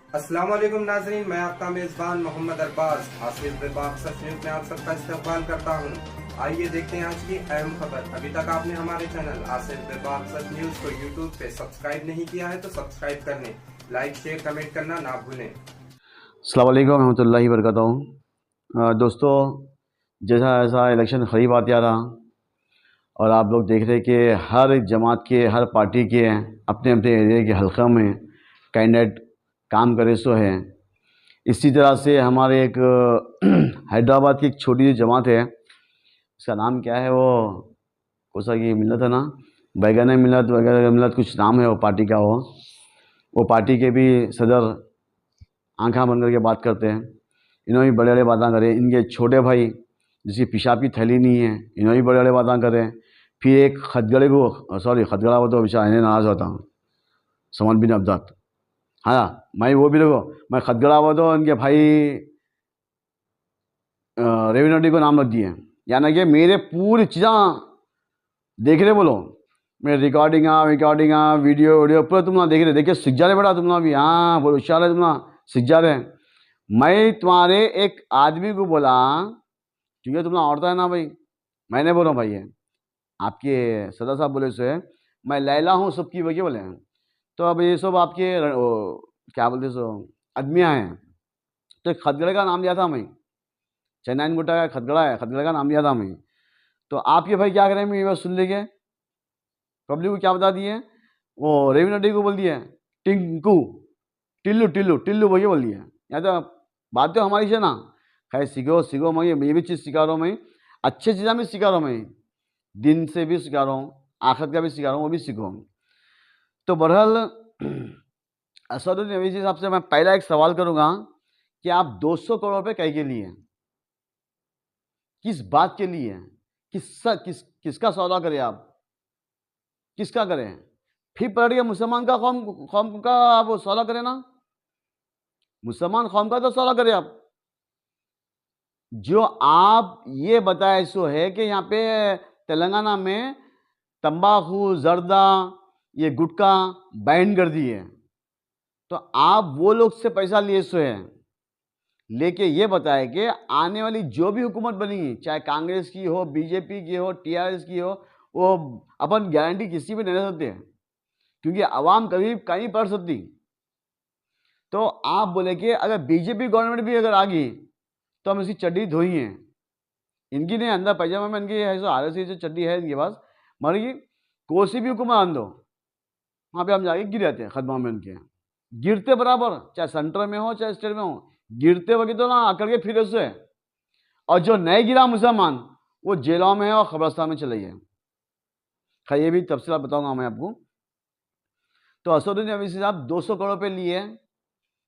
अस्सलाम वालेकुम नाजरीन, मैं आपका मेज़बान मोहम्मद अरबाज हासिल विभाग सच न्यूज़ में आप सबका इस्तकबाल करता हूँ। आइए देखते हैं आज की अहम खबर। अभी तक आपने हमारे चैनल आसिफ विभाग सच न्यूज़ को यूट्यूब पे सब्सक्राइब नहीं किया है तो सब्सक्राइब करने, लाइक शेयर कमेंट करना ना भूलें। अस्सलाम वालेकुम रहमतुल्लाहि वबरकातुहू। दोस्तों, जैसा ऐसा इलेक्शन करीब आते आ रहा और आप लोग देख रहे कि हर एक जमात के, हर पार्टी के अपने अपने एरिया के हल्का में कैंडिडेट काम करे सो है। इसी तरह से हमारे एक हैदराबाद की एक छोटी सी जमात है, उसका नाम क्या है, वो कोसा की मिलत है ना, बैगन मिलत वगैरह मिलत कुछ नाम है वो पार्टी का। वो पार्टी के भी सदर आंखा बंद करके बात करते हैं। इन्होंने भी बड़े बड़े बातें करे। इनके छोटे भाई जिसकी पेशाब की थैली नहीं है, इन्होंने भी बड़े बड़े बातें करें। फिर एक खतगड़े को, सॉरी खतगड़ा वो तो बेचारा इन्हें नाराज़ होता हूँ, समन बिन अब्दात। हाँ, मैं वो भी देखो, मैं खतगड़ा हुआ तो इनके भाई रेवी रेड्डी को नाम रख दिए, यानी कि मेरे पूरी चीज़ें देख रहे बोलो, मेरे रिकॉर्डिंग वीडियो वीडियो पूरा तुम ना देख रहे। देखिए सीख जा रहे बेटा तुम ना भी, हाँ बोलो होशियार है तुम ना, सीख जा रहे हैं। मैं तुम्हारे एक आदमी को बोला, क्योंकि तुम ना औरता है ना भाई, मैंने बोला भाई है आपके सदा साहब बोले से मैं लैला हूँ सबकी वजह बोले हैं। तो अब ये सब आपके क्या बोलते सो आदमियाँ हैं। तो एक खतगड़े का नाम दिया था मैं, चैनैन गुट्टा का खतगड़ा है, खतगड़े का नाम दिया था मैं। तो आपके भाई क्या करें, मैं ये बात सुन लेंगे, पब्लिक को क्या बता दिए, वो रेवी नड्डी को बोल दिया टिंकू, टिल्लू टिल्लू टिल्लू वही बोल दिया। या तो बात तो हमारी से ना, खैर सीखो सीखो, मैं ये भी चीज़ सिखा रहा हूँ, मैं अच्छी चीज़ें भी सिखा रहा हूँ, मैं दिन से भी सिखा रहा हूँ, आखिरत का भी सिखा रहा हूँ, वो भी सीखो। तो बहरहाल असदुद्दीन अवैसी साहब से मैं पहला एक सवाल करूँगा कि आप 200 करोड़ रुपये कै के लिए, किस बात के लिए, किसका सौदा करें आप, किसका करें? फिर पलट के मुसलमान का कौम का आप सौदा करें ना, मुसलमान कौम का तो सौदा करें आप। जो आप ये बताए सो है कि यहाँ पे तेलंगाना में तंबाकू, जर्दा, ये गुटखा बैन कर दिए, तो आप वो लोग से पैसा लिए सो है, लेके ये बताए कि आने वाली जो भी हुकूमत बनेगी, चाहे कांग्रेस की हो, बीजेपी की हो, टीआरएस की हो, वो अपन गारंटी किसी भी नहीं दे सकते, क्योंकि आवाम कभी कहीं पड़ सकती। तो आप बोले कि अगर बीजेपी गवर्नमेंट भी अगर आ गई तो हम इसकी चड्डी धोई हैं, इनकी नहीं, अंदर पैजामा में इनकी है, सो आर जो चड्डी है इनके पास, मर गई कोई सी भी हुकूमत आन दो, वहाँ पे हम जाके गिर जाते हैं खदमा में उनके, गिरते बराबर, चाहे सेंटर में हो चाहे स्टेट में हो, गिरते वक्त तो ना अकड़ के फिर उससे। और जो नए गिरा मुसलमान वो जेलों में है और खबरस्तान में चले गए। खैर ये भी तफसीलात बताऊंगा मैं आपको। तो असदुद्दीन अवैसी साहब 200 करोड़ रुपये लिए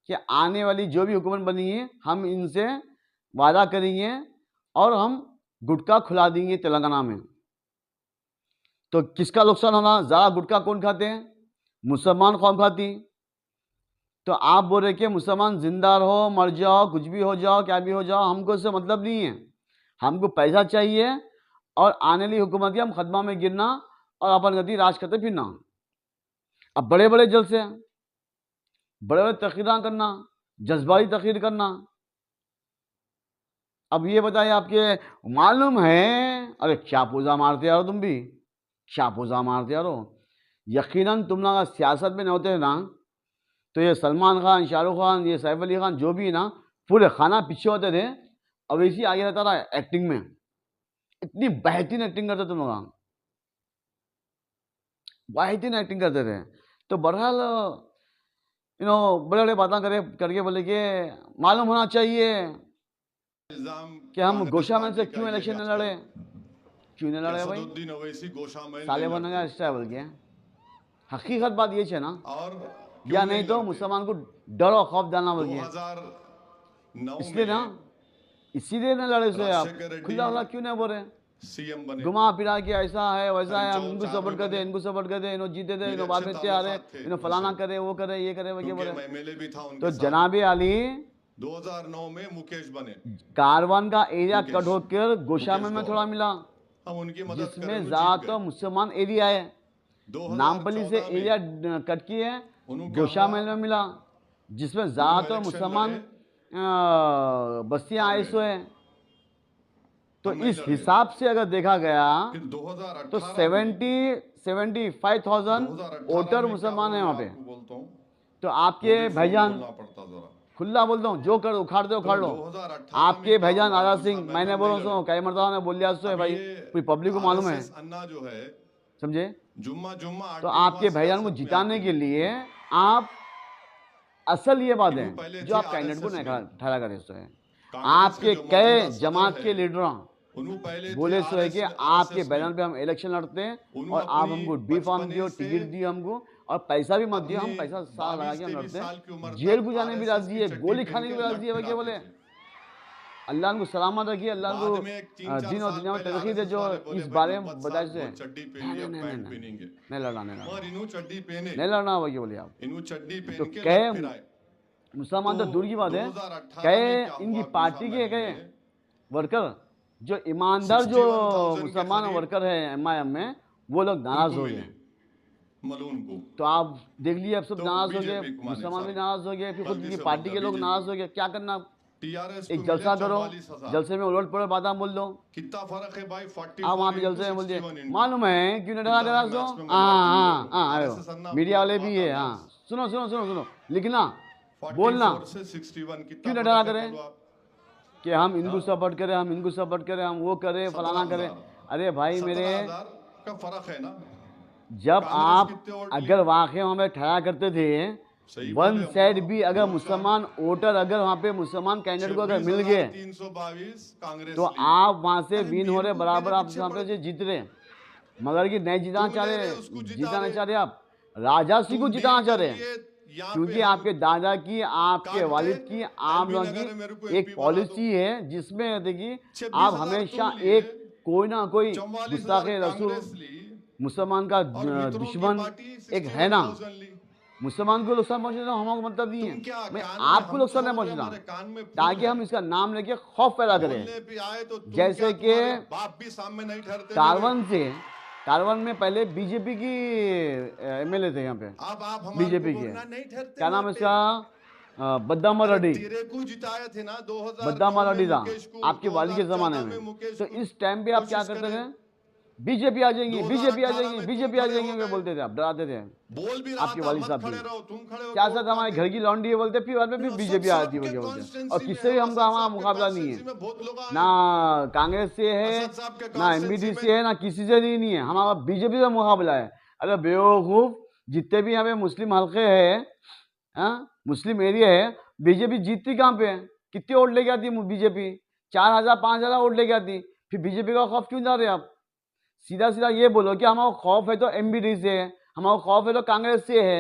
कि आने वाली जो भी हुकूमत बनी है हम इनसे वादा करेंगे और हम गुटखा खुला देंगे तेलंगाना में। तो किसका नुकसान होना, ज़्यादा गुटखा कौन खाते हैं, मुसलमान कौम खाती। तो आप बोल रहे कि मुसलमान जिंदा रहो, मर जाओ, कुछ भी हो जाओ, क्या भी हो जाओ, हमको इससे मतलब नहीं है, हमको पैसा चाहिए और आने वाली हुकूमत की हम खदमा में गिरना और अपन गति राज करते फिरना। अब बड़े बड़े जलसे, बड़े बड़े तकरीरें करना, जज्बाती तकरीर करना। अब ये बताइए, आपके मालूम है, अरे क्या पूजा मारते यारो, तुम भी क्या पूजा मारते यारो। यकीनन तुम लोग सियासत में नहीं होते ना, तो ये सलमान खान, शाहरुख खान, ये सैफ अली खान जो भी है ना, पूरे खाना पीछे होते थे, अब इसी आगे रहता था एक्टिंग में। इतनी बेहतरीन एक्टिंग करते तुम लोग, बेहतरीन एक्टिंग करते थे। तो बहरहाल बड़े बड़े बातें करे करके बोले कि मालूम होना चाहिए कि हम गोशामैन से क्यों इलेक्शन नहीं लड़े, क्यों नहीं लड़े भाई, असदुद्दीन ओवैसी गोशामैन साले नहीं बनने का लड़ते स्टाइल बोल के। हकीकत बात ये है ना, और या क्यों नहीं तो लड़ते? मुसलमान को डर और खौफ डालना बोल के, 2009 इसलिए ना, में इसीलिए ना लड़े से आप राजशेखर रेड्डी खुला खुला क्यों नहीं बोल रहे, सीएम बने। घुमा फिरा के ऐसा है वैसा है, हम इनको चार सपोर्ट में करते, बने। इनको सपोर्ट करते, इन्हों जीते थे, मेरे इन्हों बाद अच्छे में से आ रहे, ताल्लुकात थे इन्हों फलाना उनसे, करे, वो करे, ये करे, वगैरह क्योंकि बोले। मैं एमएलए भी था उनके तो साथ। जनाबे अली 2009 में मुकेश बने, कारवान का एरिया मुकेश कट होकर गोशामे मुकेश में गौर, थोड़ा मिला, हम उनकी मदद करे, जिसमें वो जीत ज्यादा गए। मुसलमान एरिया है, नामपली से 2014 एरिया में कट किए उनका गोशामेल हुआ में मिला। जिसमें ज़्यादातर इलेक्शन मुसलमान बस्तियां आए सो हैं। तो हम नहीं इस लड़े। हिसाब से अगर देखा गया फिर 2018 तो में 75,000 वोटर क्या मुसलमान हुआ हैं मैं वहाँ पे। आपको बोलता हूँ, तो वो आपके भी फोन भाईजान, खोलना पड़ता जरा। खुला बोलता हूँ, जो कर उखाड़ दे उखाड़ तो लो। 2018 आपके में क्या भाईजान हुआ, आजाद दूसरा सिंह, मैंने मैंने हम बोलो नहीं सो लड़े। कई मरतबा ने बोलिया सो है अब भाई, ये पूरी पब्लिक को मालूम है, आरएसएस अन्ना जो है, समझे। जुम्मा जुम्मा तो आरटीओ आपके भाईजान को सियासत में जिताने आते के हैं। लिए आप असल ये बात है इन्हों पहले जो थे आप कैंडिडेट को आरएसएस नहीं में, ठहरा करे सो है। कांग्रेस के आपके जो कई मौजूदा सदर जमात के है, लीडर उन्हों पहले थे बोले सो है कि आपके आरएसएस बैनर में। पे हम इलेक्शन लड़ते हैं उन्हों और आप अपनी हमको डी फॉर्म दियो, बचपने से टिकट दियो हमको, और पैसा भी मत दियो, हम अपने पैसा सारा लगा के हम 22-23 लड़ते हैं, साल की उम्र जेल तक को जाने भी आरएसएस राजी की है, चड्डी गोली पहन खाने की के भी लट राजी है भैया। फिराते बोले थे। अल्लाह को सलामत रखिए, अल्लाह को बाद में एक 3-4 दीन और साल दुनिया में पहले तरक्की दे आरएसएस जो वाले बोले इस भाई बारे में मोहम्मद बताए साहब से। वो चड्डी पहन लिया, पैंट पहनेंगे, नहीं लड़ना मगर इन्हों चड्डी पहने, नहीं लड़ना भैया बोले आप। इन्हों चड्डी तो पहन के कहे लट फिराए। मुसलमान तो दूर की बात है, 2018 कहे में क्या इनकी हुआ, पार्टी के कहे में वर्कर जो ईमानदार जो 61,000 के मुसलमान करीब वर्कर है एमआईएम में, वो लोग नाराज उनको हो मिले, गए। मलून को। तो आप देख लिए, अब सब तो नाराज हो गए, बीजेपी को माने, मुसलमान भी सॉरी, नाराज हो गए, फिर खुद गलती की से पार्टी बोल के दिया, लोग नाराज हो गए। क्या करना, टीआरएस एक को जलसा मिले करो, 44,000। जलसे में उलट पड़ो बात बोल दो, कितना फर्क है भाई, 44 आप वहाँ पे into जलसे में बोल दिए 61 into। मालूम है क्यों नहीं डरा करा सो। मैथ्स में हाँ मजाक हाँ नहीं हाँ करो। आयो, RSS अन्ना मीडिया वाले पूरा भी है। आता हाँ मैथ्स। सुनो सुनो सुनो सुनो, लिखना 44 बोलना, से 61 कितना क्यों नहीं फर्क डरा है, करें बोलो आप। कि हम इनको सपोर्ट करें, हम इनको सपोर्ट करें, हम वो करें, फलाना करें। 17,000 अरे भाई मेरे, 17,000 का फर्क है ना। जब कांग्रेस आप कितने वोट अगर ली? वाकई हमें ठहरा करते थे, सही वन बोले हो। साइड भी अगर 2000 मुसलमान वोटर अगर वहाँ पे मुसलमान कैंडिडेट को अगर मिल गए 26,322 कांग्रेस तो ली। आप वहाँ से अरे विन हो मेरे रहे, को बराबर मेरे आप पीछे वहाँ पे पड़- से जीत रहे, मगर कि नहीं जिताना तुम चाह ले रहे, रहे, उसको जिता जिताना रहे। चाह रहे आप, राजा सिंह को तुम जिताना डील चाह कर रहे, लिए, यहाँ क्योंकि पे हम आपके दादा की, आपके काट वालिद के की, आम MP लोगों नगर में मेरे को की एक MP बना पॉलिसी है जिसमें देखिए आप 26,000 हमेशा तुम लिए, एक कोई ना कोई 44,000 गुस्ताखे रसूल कांग्रेस ली, मुसलमान का और मित्रों की दुश्मन पार्टी एक है ना। 61,000 ली। मुसलमान को नुकसान पहुंचना हमारा मतलब नहीं तुम क्या है, मैं कान में, आपको हम नुकसान नहीं समझ रहे पहुंचना, हमारे कान में फूल ताकि है। हम इसका नाम लेके खौफ पैदा करें। बोलने पे आए तो तुम जैसे क्या, कि तुम्हारे बाप भी सामने नहीं ठहरते मेरे। कारवन में पहले बीजेपी की एमएलए थे यहाँ पे, अब आप हमारे बीजेपी को के, बोलना नहीं ठहरते क्या नाम है मेरे पे। इसका, बद्दामा रेड्डी, तेरे को जिताए थे ना 2009 बद्दामा में रेड्डी था मुकेश को, आपके वालिद के 2014 जमाने में। मुकेश तो को इस टाइम पे आप क्या कोशिश करते करे। थे, बीजेपी आ जाएंगी, बीजेपी आ 2018 जाएंगी, में बीजेपी तुम आ खड़े जाएंगी, हो वे गए। बोलते थे, आप डराते थे। बोल भी रहा आपके था वालिद मत साहब खड़े भी रहो, तुम खड़े हो क्या तो सर वोट हमारे काटे। घर की लौंडी है बोलते, फिर बाद में फिर सब बीजेपी आती सबके बोलते, और constituency किससे में, भी हमका असद हमारा साहब के मुकाबला नहीं है, constituency में बहुत लोग आए। ना कांग्रेस से है, असद साहब के ना constituency एमबीडी में- से है, ना किसी से नहीं है, हमारा बीजेपी से मुकाबला है। अरे बेवकूफ, जितने भी यहाँ पे मुस्लिम हल्के हैं, हाँ, मुस्लिम एरिया है, बीजेपी जीतती कहाँ पे है, कितनी वोट लेके आती बीजेपी, 4,000 5,000 वोट लेके आती, फिर बीजेपी का खौफ क्यों जा रहे आप। सीधा सीधा ये बोलो कि हमारा खौफ है तो एमबीडी से है, हमारा खौफ है तो कांग्रेस से है,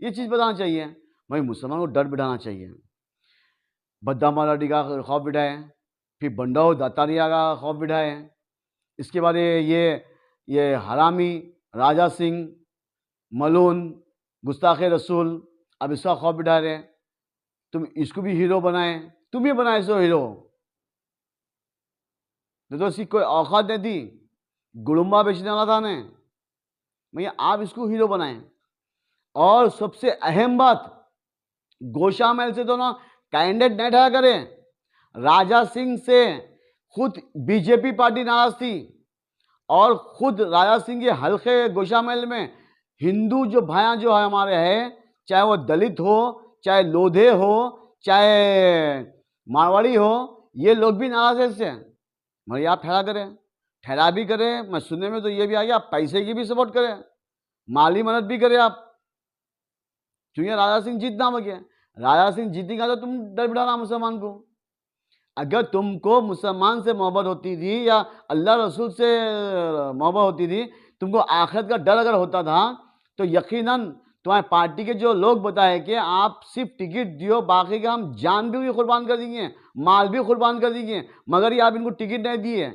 ये चीज बताना चाहिए भाई। मुसलमान को डर बिठाना चाहिए। बद्दामा रेड्डी का खौफ बिठाए, फिर बंडाओ दातारिया का खौफ बिठाए, इसके बाद ये हरामी राजा सिंह मलून गुस्ताखे रसूल, अब इसका खौफ बिठा रहे। तुम इसको भी हीरो बनाए, तुम ही बनाए सो हीरो, तो इसकी कोई औकात नहीं थी, गुड़ुम्बा बेचने वाला था ने भैया, आप इसको हीरो बनाए। और सबसे अहम बात, गोशा महल से तो ना कैंडिडेट नहीं ठहरा करें, राजा सिंह से खुद बीजेपी पार्टी नाराज थी, और खुद राजा सिंह के हल्के गोशा महल में हिंदू जो भाइयां जो है हमारे हैं, चाहे वो दलित हो, चाहे लोधे हो, चाहे मारवाड़ी हो, ये लोग भी नाराज है इससे। मगर आप ठहरा करें, ठहरा भी करें, मैं सुनने में तो ये भी आ गया आप पैसे की भी सपोर्ट करें, माली मदद भी करें आप, क्योंकि राजा सिंह जीतना बगे, राजा सिंह जीतेगा तो तुम डर बिठाना मुसलमान को। अगर तुमको मुसलमान से मोहब्बत होती थी या अल्लाह रसूल से मोहब्बत होती थी, तुमको आखिरत का डर अगर होता था, तो यकीनन तुम्हारी पार्टी के जो लोग बताए कि आप सिर्फ टिकट दियो, बाकी का हम जान भी कुर्बान कर देंगे, माल भी कुर्बान कर देंगे, मगर ये आप इनको टिकट नहीं दिए,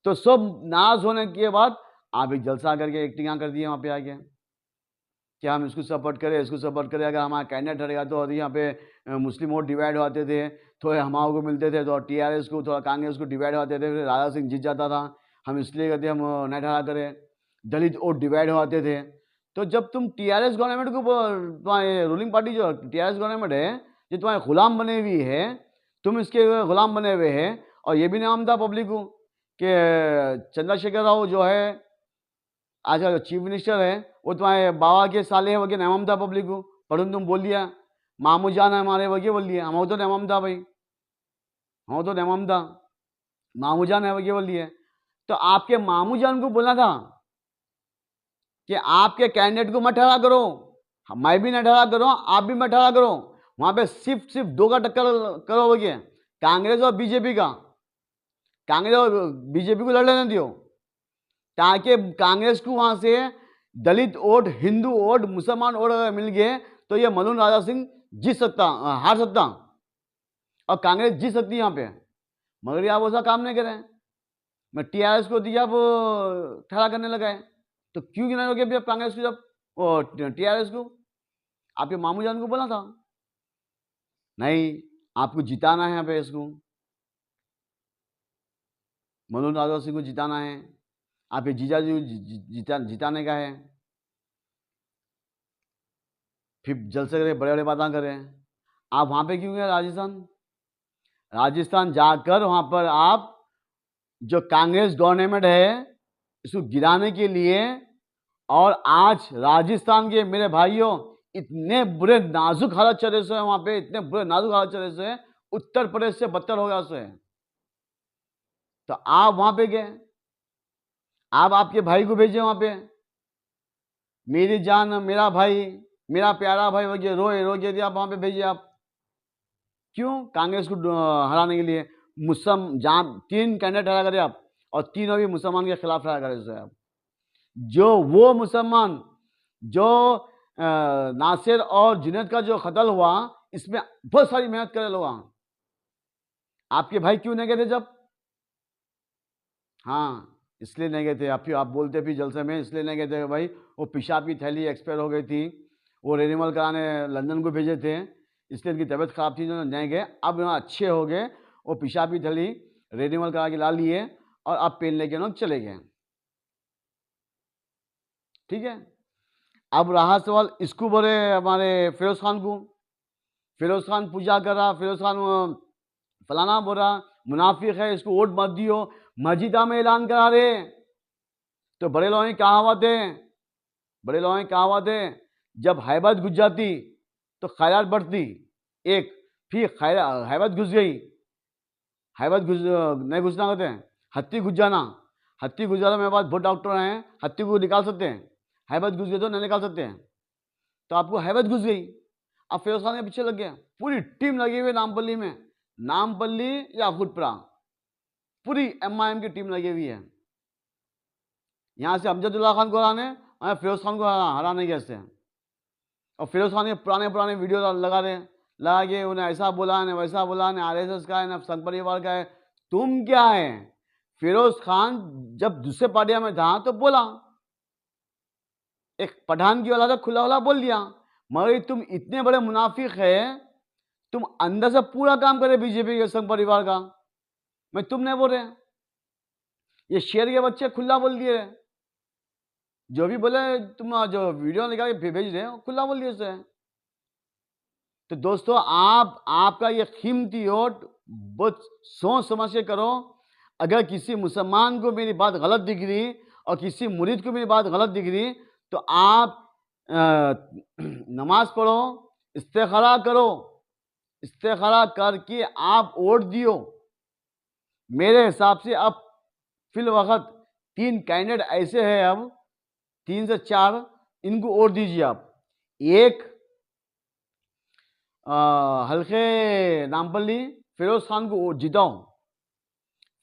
तो सब नाराज होने के बाद आप एक जलसा करके एक्टिंग कर दिए वहाँ पे आके कि हम इसको सपोर्ट करें, इसको सपोर्ट करें, अगर हमारा कैंडिडेट हटेगा तो यहाँ पे मुस्लिम वोट डिवाइड होते थे, थोड़े हमारे को मिलते थे, तो टीआरएस को थोड़ा कांग्रेस को डिवाइड होते थे, फिर राजा सिंह जीत जाता था, हम इसलिए कहते हम नहीं ठहरा करें, दलित वोट डिवाइड होते थे। तो जब तुम टीआरएस गवर्नमेंट को तुम्हारे रूलिंग पार्टी जो टीआरएस गवर्नमेंट है जो तुम्हारे गुलाम बने हुई है, तुम इसके गुलाम बने हुए हैं, और ये भी नाम था पब्लिक को कि चंद्रशेखर राव जो है आज का चीफ मिनिस्टर है वो तुम्हारे बाबा के साले है वगैरह नाम था पब्लिक को, पर तुम बोल दिया मामू जान है हमारे वगैरह बोल दिया, हम तो नाम था भाई, हम तो नाम था मामू जान है वगैरह बोल दिया। तो आपके मामू जान को बोलना था कि आपके कैंडिडेट को मत ठहरा करो, मैं भी न ठहरा करो, आप भी मत ठहरा करो, वहां पे सिर्फ दो का टक्कर करो वगैरह, कांग्रेस और बीजेपी का, कांग्रेस और बीजेपी को लड़ने दियो, ताकि कांग्रेस को वहां से दलित वोट, हिंदू वोट, मुसलमान वोट अगर मिल गए तो ये मल्लू राजा सिंह जीत सकता, हार सकता, और कांग्रेस जीत सकती यहाँ पे। मगर ये आप ऐसा काम नहीं करें, मैं टीआरएस को दिया वो ठहरा करने लगा है, तो क्यों गिना लोगे अभी आप कांग्रेस को, जब टीआरएस को आपके मामू जान को बोला था नहीं आपको जिताना है यहाँ पे, इसको मल्लू राजा सिंह को जिताना है, आपके जीजा जी जिताने का है, फिर जलसे करे बड़े बड़े बातें करें। आप वहां पे क्यों गए राजस्थान? राजस्थान जाकर वहां पर आप जो कांग्रेस गवर्नमेंट है इसको गिराने के लिए, और आज राजस्थान के मेरे भाइयों इतने बुरे नाजुक हालत चले से है वहां पे, इतने बुरे नाजुक हालत चले से है, उत्तर प्रदेश से बदतर हो गया से। तो आप वहां पे गए, आप आपके भाई को भेजे वहां पे, मेरी जान, मेरा भाई, मेरा प्यारा भाई वगैरह रोए रोए आप वहां पे भेजिए। आप क्यों? कांग्रेस को हराने के लिए। जहां 3 कैंडिडेट हरा करे आप, और तीनों भी मुसलमान के खिलाफ हरा करे आप। जो वो मुसलमान जो नासिर और जुनैद का जो कत्ल हुआ, इसमें बहुत सारी मेहनत करे लोग, आपके भाई क्यों नहीं गए थे जब? हाँ इसलिए नहीं गए थे, आप बोलते भी जलसे में, इसलिए नहीं गए थे भाई, वो पेशाब की थैली एक्सपायर हो गई थी, वो रेनिमल कराने लंदन को भेजे थे, इसलिए उनकी तबीयत खराब थी, जो नहीं गए। अब यहाँ अच्छे हो गए, वो पेशाब की थैली रेनिमल करा के ला लिए, और अब पेन लेके लोग चले गए। ठीक है, अब रहा सवाल इसको बोले हमारे फिरोज खान को, फिरोज खान पूजा कर रहा, फिरोज खान फलाना बोल रहा मुनाफिक है, इसको वोट मत दियो, मस्जिदा में ऐलान करा रहे। तो बड़े लोगों की कहावत है, बड़े लोगों की कहावत है, जब हैबत घुस जाती तो खैरात बढ़ती, एक फिर हैबत घुस गई, हैबत घुस नहीं घुसना होते हैं, हत्ती घुस जाना, हत्ती घुस जाना। मेरे पास बहुत डॉक्टर हैं, हत्ती को निकाल सकते हैं, हैबत घुस गई तो नहीं निकाल सकते हैं। तो आपको हैबत घुस गई, अब फिरोज खान के पीछे लग गया, पूरी टीम लगी हुई नामपल्ली में, नामपल्ली या खुदपुरा, पूरी एमआईएम की टीम लगी हुई है। यहां से अमजदुल्ला खान को हराने, फिरोज खान को हराने के ऐसे। और फिरोज खान के पुराने पुराने वीडियो लगा रहे, लगा के उन्हें ऐसा बोला ने वैसा बोला ने, आरएसएस का है ना संघ परिवार का है। तुम क्या है? फिरोज खान जब दूसरे पार्टियां में था तो बोला, एक पठान की औलाद खुला खुला बोल दिया, मगर तुम इतने बड़े मुनाफिक है, तुम अंदर से पूरा काम करे बीजेपी के संघ परिवार का। मैं तुम नहीं बोल रहे, ये शेर के बच्चे खुला बोल दिए, जो भी बोले तुम जो वीडियो निकाल के भेज रहे हो खुला बोल दिए से। तो दोस्तों आपका ये कीमती वोट बहुत सोच समझ के करो। अगर किसी मुसलमान को मेरी बात गलत दिख रही और किसी मुरीद को मेरी बात गलत दिख रही, तो आप नमाज पढ़ो, इस्तेखारा करो, इस्तेखारा करके आप वोट दियो। मेरे हिसाब से अब फिल वक्त 3 कैंडिडेट ऐसे हैं, अब 3 से 4 इनको वोट दीजिए आप। एक हल्के नामपल्ली फिरोज खान को वोट जिताओ,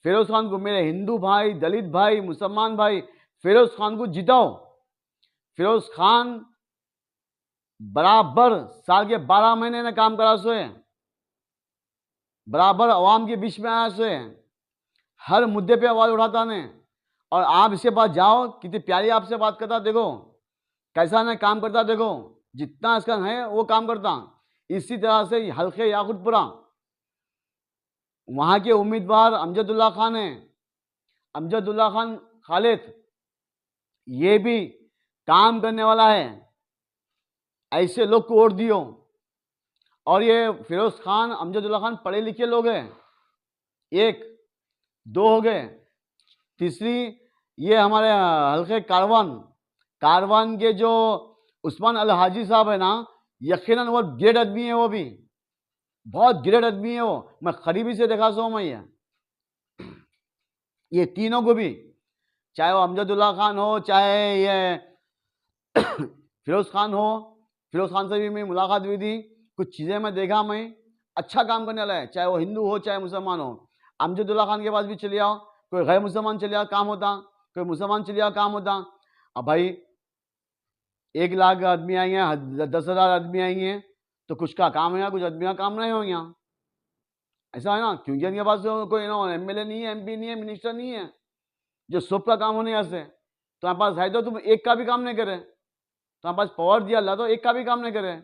फिरोज खान को, मेरे हिंदू भाई, दलित भाई, मुसलमान भाई, फिरोज खान को जिताओ। फिरोज खान बराबर साल के 12 महीने ने काम करा सो है, बराबर अवाम के बीच में आया सो है, हर मुद्दे पे आवाज उठाता ने। और आप इसके पास जाओ, कितनी प्यारी आपसे बात करता, देखो कैसा ने काम करता, देखो जितना इसका है वो काम करता। इसी तरह से हल्के याकुतपुरा, वहां के उम्मीदवार अमजदुल्ला खान है, अमजदुल्ला खान खालिद, ये भी काम करने वाला है, ऐसे लोग को वोट दियो। और ये फिरोज खान, अमजदुल्ला खान पढ़े लिखे लोग हैं, एक दो हो गए। तीसरी, ये हमारे हल्के कारवान के जो उस्मान अल हाजी साहब है ना, यकीनन वो ग्रेट आदमी है, वो भी बहुत ग्रेट आदमी है वो, मैं करीबी से देखा सो मैं ये तीनों को भी, चाहे वो अमजदुल्ला खान हो, चाहे ये फिरोज खान हो। फिरोज खान से भी मैं मुलाकात हुई थी, कुछ चीज़ें मैं देखा, मैं अच्छा काम करने वाला है, चाहे वो हिंदू हो चाहे मुसलमान हो। अमजदुल्ला खान के पास भी चले आओ, कोई गैर मुसलमान चले आओ काम होता, कोई मुसलमान चले आओ काम होता। अब भाई 1 लाख आदमी आएंगे, 10,000 आदमी आएंगे, तो कुछ का काम है, कुछ आदमी का काम नहीं हो यहाँ, ऐसा है ना। क्योंकि इनके पास कोई ना एमएलए नहीं है, एमपी नहीं है, मिनिस्टर नहीं है जो सब का काम होने यहाँ से। तुम्हारे पास है तो तुम एक का भी काम नहीं करे, तुम्हारे पास पावर दिया अल्लाह तो एक का भी काम नहीं करे।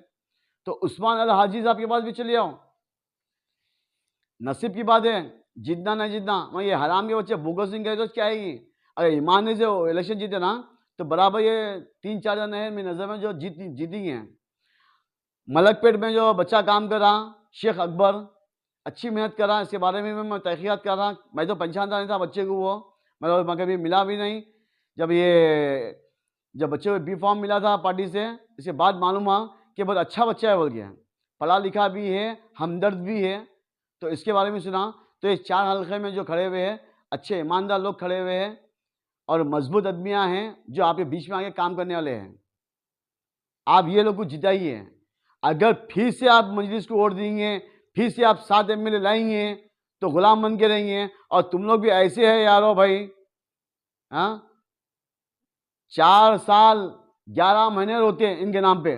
तो उस्मान अल हाजी साहब के पास भी चले आओ, नसीब की बात है, जितना नहीं जितना। मैं ये हराम के बच्चे भूगत सिंह कहे तो क्या आएगी। अगर ईमान से इलेक्शन जीते ना तो बराबर ये 3-4 जन है मेरी नज़र में जो जीती हैं। मलकपेट में जो बच्चा काम कर रहा, शेख अकबर, अच्छी मेहनत कर रहा, इसके बारे में मैं तहकीकात कर रहा। मैं तो पहचानता नहीं था बच्चे को, वो मैं कभी मिला भी नहीं। जब बच्चे को बी फॉर्म मिला था पार्टी से, इसके बाद मालूम हुआ कि बहुत अच्छा बच्चा है, बोल गया, पढ़ा लिखा भी है, हमदर्द भी है। तो इसके बारे में सुना तो ये 4 हल्के में जो खड़े हुए हैं, अच्छे ईमानदार लोग खड़े हुए हैं और मजबूत आदमियाँ हैं जो आपके बीच में आके काम करने वाले हैं। आप ये लोग को जिताइए। अगर फिर से आप मजलिस को वोट देंगे, फिर से आप 7 एमएलए लाएंगे तो गुलाम बन के रहेंगे। और तुम लोग भी ऐसे है यारो भाई, हाँ 4 साल 11 महीने रोते हैं इनके नाम पे।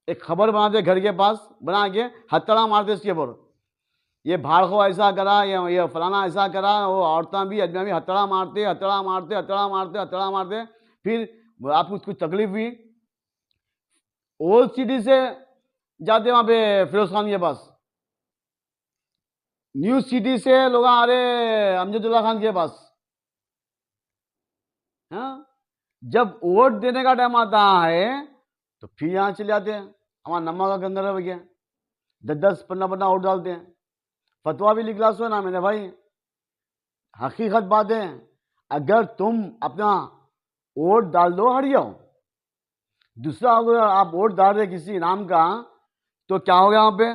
एक खबर बनाते घर के पास, बना के हथड़ा मारते इसके ऊपर, ये भाड़खो ऐसा करा, ये फलाना ऐसा करा, वो औरतें भी आदमी भी हथड़ा मारते। फिर आपको कुछ तकलीफ हुई, ओल्ड सिटी से जाते वहां पे फिरोज खान के पास, न्यू सिटी से लोग आ रहे अमजदुल्ला खान के पास। हाँ, जब वोट देने का टाइम आता है तो फिर यहाँ चले जाते हैं, हमारा नमक का गंगा रह गया, 10-10 15 वोट डालते हैं। फतवा भी लिखला सो ना मेरे भाई, हकीकत बात है। अगर तुम अपना वोट डाल दो, हट जाओ। दूसरा, अगर आप वोट डाल रहे किसी नाम का तो क्या हो गया वहां पे,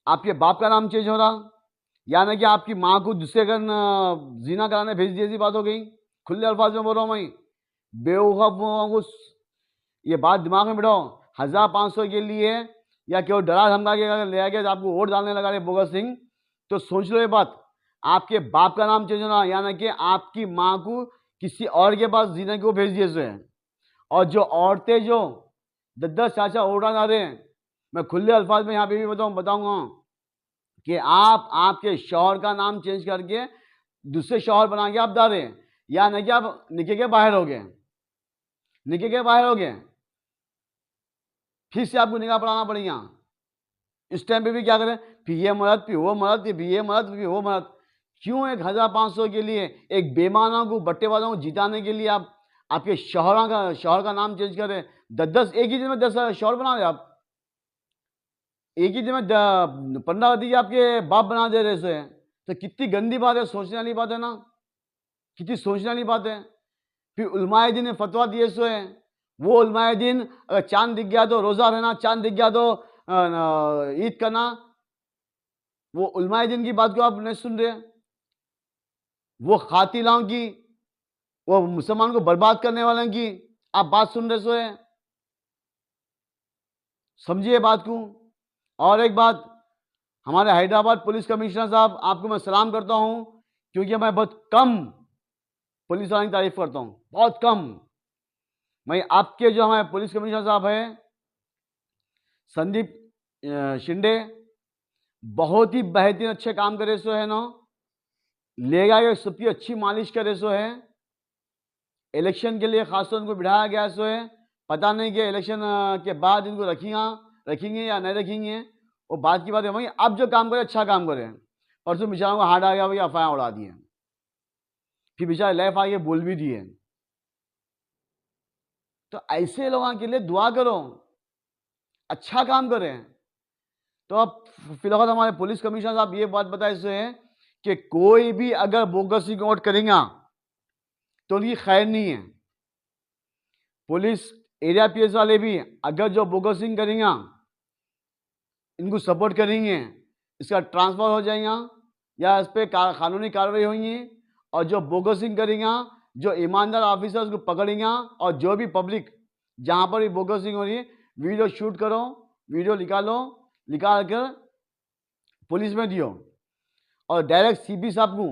आपके बाप का नाम चेंज हो रहा, यानी कि आपकी माँ को दूसरे का जीना कराने भेज दी, ऐसी बात हो गई। खुले अल्फाज में बोल रहा हूँ मैं, बेवकूफ ये बात दिमाग में बिठाओ। 1500 के लिए या केवल डरा धमका के अगर ले गया आपको वोट डालने लगा रहे भगत सिंह, तो सोच लो ये बात, आपके बाप का नाम चेंज होना, यानी कि आपकी माँ को किसी और के पास जीने को भेज दिए से। और जो औरतें जो 10-10 चाचा वोट डाल रहे हैं, मैं खुले अल्फाज में यहाँ पे भी बताऊंगा कि आप आपके शौहर का नाम चेंज करके दूसरे शौहर बना के आप डाले, या नहीं कि आप निके के बाहर हो गए, फिर से आपको निकाह पढ़ाना पड़ेगा। इस टाइम पे भी क्या करें, फिर ये मर्द, फिर वो मर्द, फिर ये मर्द, फिर वो मर्द। क्यों 1500 के लिए एक बेमाना को, बट्टेबाजों को जिताने के लिए आप आपके शौहर का नाम चेंज करें? 10-10 एक ही दिन में 10 शौहर बना दे आप, एक ही दिन में 15 आदमी आपके बाप बना दे रहे हैं। तो कितनी गंदी बात है, सोचने वाली बात है ना, कितनी सोचने वाली बात है। फिर उलमाए दिन ने फतवा दिए सो है, वो उलमाए दिन अगर चांद दिख गया तो रोजा रहना, चांद दिख गया तो ईद करना। वो उलमाए दिन की बात को आप नहीं सुन रहे, वो खातिलाओं की, वो मुसलमान को बर्बाद करने वालों की आप बात सुन रहे सो है। समझिए बात को। और एक बात, हमारे हैदराबाद पुलिस कमिश्नर साहब, आपको मैं सलाम करता हूं, क्योंकि मैं बहुत कम पुलिस वालों की तारीफ करता हूं, बहुत कम। मैं आपके जो हमारे पुलिस कमिश्नर साहब है संदीप शिंदे, बहुत ही बेहतरीन अच्छे काम करे सो है ना, लेगा के सबकी अच्छी मालिश करे सो है। इलेक्शन के लिए खासतौर उनको बिठाया गया सो है, पता नहीं कि इलेक्शन के बाद इनको रखेंगे या नहीं रखेंगे, वो बात की बात है। वही अब जो काम करे अच्छा काम करे। परसों बेचारों को हार्ट आ गया, भैया अफवाह उड़ा दिए, फिर बेचारे लाइफ आगे बोल भी दिए। तो ऐसे लोगों के लिए दुआ करो, अच्छा काम करें। तो अब फिलहाल हमारे पुलिस कमिश्नर साहब ये बात बताए से है कि कोई भी अगर बोगस वोट करेगा तो उनकी खैर नहीं है। पुलिस एरिया पीएस वाले भी अगर जो बोगसिंग करेंगे इनको सपोर्ट करेंगे, इसका ट्रांसफर हो जाएगा या इस पर कानूनी कार्रवाई होगी। और जो बोगसिंग करेंगे, जो ईमानदार ऑफिसर्स को पकड़ेंगे और जो भी पब्लिक जहाँ पर भी बोगसिंग हो रही है वीडियो शूट करो, वीडियो निकालो, निकाल कर पुलिस में दियो और डायरेक्ट सीपी साहब को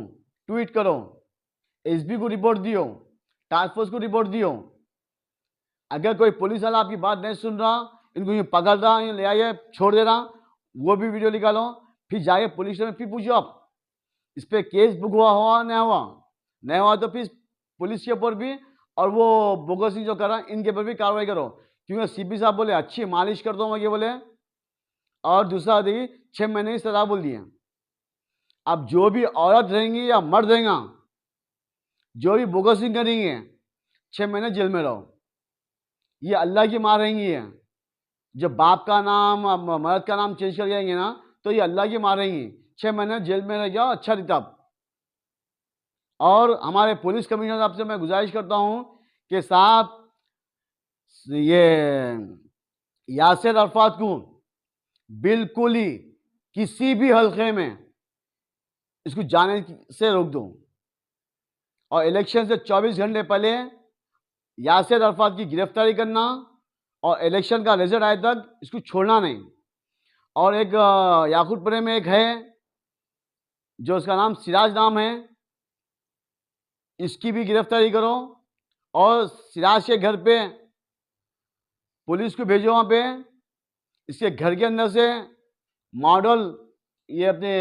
ट्वीट करो, एसपी को रिपोर्ट दियो, टास्क फोर्स को रिपोर्ट दियो। अगर कोई पुलिस वाला आपकी बात नहीं सुन रहा, इनको यूँ पकड़ रहा, यूँ ले आइए छोड़ दे रहा, वो भी वीडियो निकालो, फिर जाके पुलिस में फिर पूछो आप इस पर केस बुक हुआ नहीं हुआ, नहीं हुआ तो फिर पुलिस के ऊपर भी और वो बोगसी जो करा इनके ऊपर भी कार्रवाई करो। क्योंकि सीपी साहब बोले अच्छी मालिश कर दो ये बोले, और दूसरा देखिए 6 महीने की सजा बोल दिए। अब जो भी औरत रहेंगी या मर्द रहेगा, जो भी बोगसिंग करेंगे 6 महीने जेल में रहो। ये अल्लाह की मार रहेंगी है। जब बाप का नाम मर्द का नाम चेंज कर जाएंगे ना तो ये अल्लाह की मार रहेंगी। 6 महीने जेल में रह जाओ, अच्छा रहता। और हमारे पुलिस कमिश्नर साहब से मैं गुजारिश करता हूं कि साहब ये यासिर अरफात को बिल्कुल ही किसी भी हल्के में इसको जाने से रोक दो और इलेक्शन से 24 घंटे पहले यासिर अरफात की गिरफ्तारी करना और इलेक्शन का रिजल्ट आए तक इसको छोड़ना नहीं। और एक याकूतपुरे में एक है जो उसका नाम सिराज नाम है, इसकी भी गिरफ्तारी करो और सिराज के घर पे पुलिस को भेजो। वहाँ पे इसके घर के अंदर से मॉडल ये अपने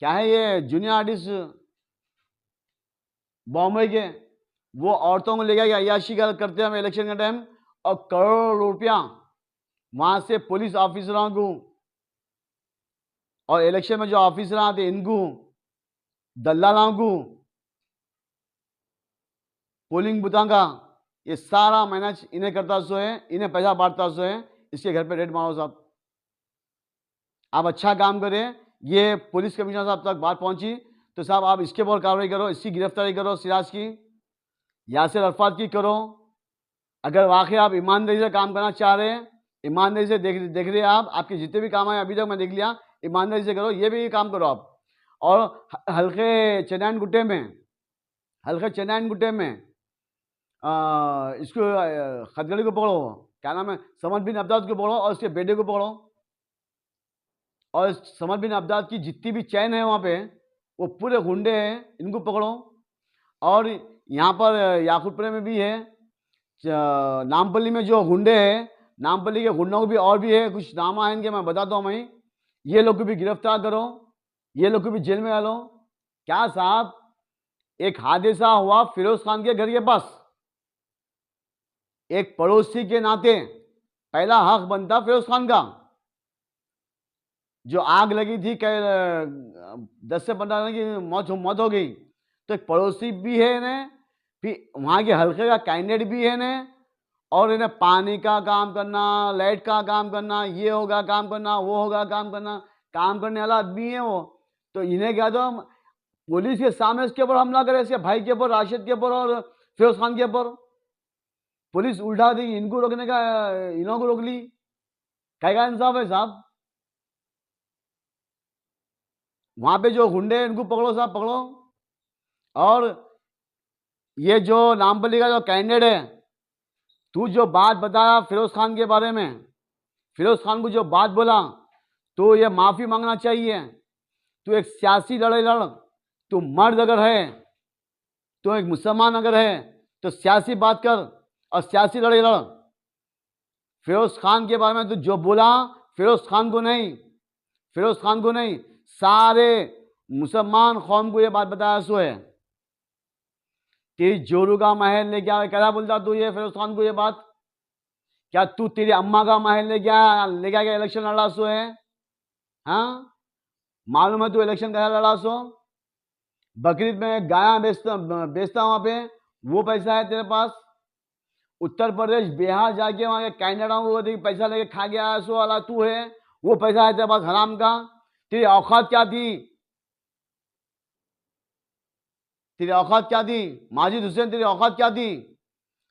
क्या है ये जूनियर आर्टिस्ट बॉम्बे के वो औरतों को ले गया अय्याशी करते हैं इलेक्शन का टाइम और करोड़ों रुपया वहां से पुलिस ऑफिसरों को और इलेक्शन में जो ऑफिसर आते इनको दलालों को पोलिंग बूथा का ये सारा मैनेज इन्हें करता सो है, इन्हें पैसा बांटता सो है। इसके घर पे रेड मारो साहब, आप अच्छा काम करें। ये पुलिस कमिश्नर साहब तक बात पहुंची तो साहब आप इसके ऊपर कार्रवाई करो, इसकी गिरफ्तारी करो, सिराज की, यासिर अरफात की करो। अगर वाकई आप ईमानदारी से काम करना चाह रहे हैं, ईमानदारी से देख रहे हैं आप, आपके जितने भी काम आए अभी तक मैं देख लिया, ईमानदारी से करो, ये भी काम करो आप। और हल्के चनैन गुट्टे में इसको खदगड़ी को पकड़ो, क्या नाम है, समद बिन अब्दाद को पकड़ो और उसके बेटे को पकड़ो। और समद बिन अब्दाद की जितनी भी चैन है वहाँ पे वो पूरे गुंडे हैं, इनको पकड़ो। और यहाँ पर याकूतपुरे में भी है, नामपल्ली में जो गुंडे हैं, नामपल्ली के गुंडों को भी और भी है, कुछ नाम है इनके, मैं बताता हूँ मैं। ये लोग को भी गिरफ्तार करो, ये लोग को भी जेल में डालो। क्या साहब, एक हादसा हुआ फिरोज खान के घर के पास, एक पड़ोसी के नाते पहला हक बनता फिरोज खान का। जो आग लगी थी 10 से 15 की मौत हो गई, तो एक पड़ोसी भी है इन्हें, फिर वहाँ के हल्के का कैंडिडेट भी है इन्हें, और इन्हें पानी का काम करना, लाइट का काम करना, ये होगा काम करना, वो होगा काम करना, काम करने वाला आदमी है वो। तो इन्हें क्या तो पुलिस के सामने इसके ऊपर हमला करे, इसके भाई के ऊपर, राशिद के ऊपर और फिरोज खान के ऊपर। पुलिस उल्टा दी, इनको रोकने का इन्हों को रोक ली। क्या इंसाफ है साहब? वहां पे जो गुंडे इनको पकड़ो साहब, पकड़ो। और ये जो नामपल्ली का जो कैंडिडेट है, तू जो बात बताया फिरोज खान के बारे में, फिरोज खान को जो बात बोला, तो ये माफी मांगना चाहिए। तू एक सियासी लड़ाई लड़, तू मर्द अगर है, तो एक मुसलमान अगर है तो सियासी बात कर और सियासी लड़ाई लड़। फिरोज खान के बारे में तू जो बोला, फिरोज खान को नहीं, सारे मुसलमान कौम को ये बात बताया सो है कि जोरू का महल लेके आया। क्या बोलता तू ये फिरोज खान को ये बात? क्या तू तेरी अम्मा का महल लेके आया इलेक्शन लड़ा सो है? हाँ, मालूम है तू इलेक्शन क्या लड़ा सो? बकरीद में गाया बेचता वहां पे, वो पैसा है तेरे पास। उत्तर प्रदेश बिहार जाके वहां के कैनेडा को देखिए पैसा लेके खा गया, सो वाला तू है, वो पैसा है तेरे पास हराम का। तेरी औकात क्या थी? तेरी औकात क्या थी माजिद हुसैन? तेरी औकात क्या थी?